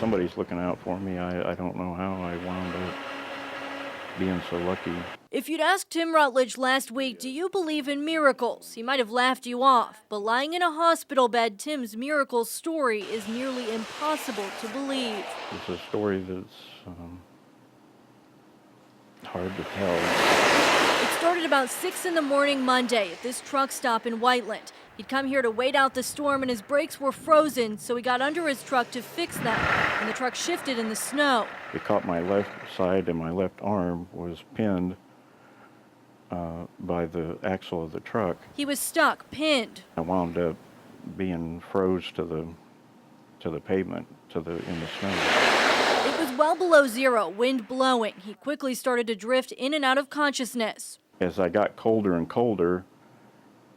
somebody's looking out for me. I don't know how I wound up being so lucky. If you'd asked Tim Rutledge last week, do you believe in miracles? He might have laughed you off. But lying in a hospital bed, Tim's miracle story is nearly impossible to believe. It's a story that's hard to tell. It started about 6 in the morning Monday at this truck stop in Whiteland. He'd come here to wait out the storm and his brakes were frozen, so he got under his truck to fix them, and the truck shifted in the snow. It caught my left side and my left arm was pinned by the axle of the truck. He was stuck, pinned. I wound up being froze to the pavement, in the snow. It was well below zero, wind blowing. He quickly started to drift in and out of consciousness. As I got colder and colder,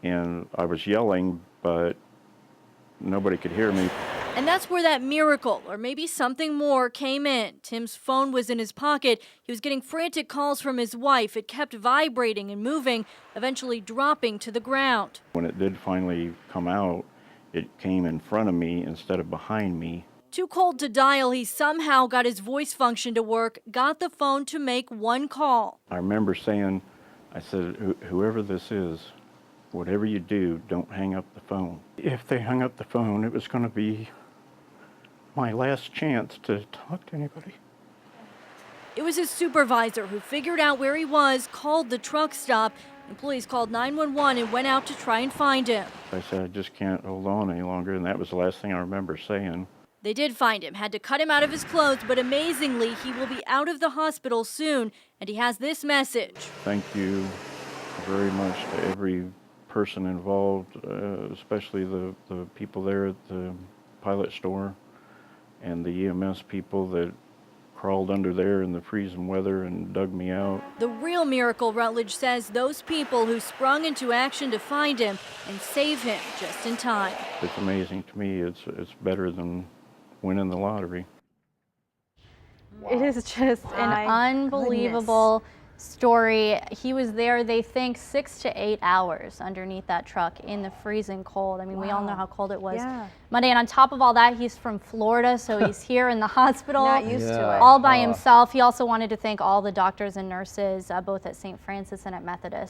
and I was yelling, but nobody could hear me. And that's where that miracle, or maybe something more, came in. Tim's phone was in his pocket. He was getting frantic calls from his wife. It kept vibrating and moving, eventually dropping to the ground. When it did finally come out, it came in front of me instead of behind me. Too cold to dial, he somehow got his voice function to work, got the phone to make one call. I remember saying, I said, whoever this is, whatever you do, don't hang up the phone. If they hung up the phone, it was going to be my last chance to talk to anybody. It was his supervisor who figured out where he was, called the truck stop. Employees called 911 and went out to try and find him. I said, I just can't hold on any longer, and that was the last thing I remember saying. They did find him, had to cut him out of his clothes, but amazingly, he will be out of the hospital soon, and he has this message. Thank you very much to every person involved, especially the people there at the pilot store and the EMS people that crawled under there in the freezing weather and dug me out. The real miracle, Rutledge says, those people who sprung into action to find him and save him just in time. It's amazing to me. It's better than winning the lottery. Wow. It is just an unbelievable story. He was there, they think, 6 to 8 hours underneath that truck in the freezing cold. I mean, we all know how cold it was Monday. And on top of all that, he's from Florida, so he's here in the hospital. Not used to it. All by himself. He also wanted to thank all the doctors and nurses, both at St. Francis and at Methodist.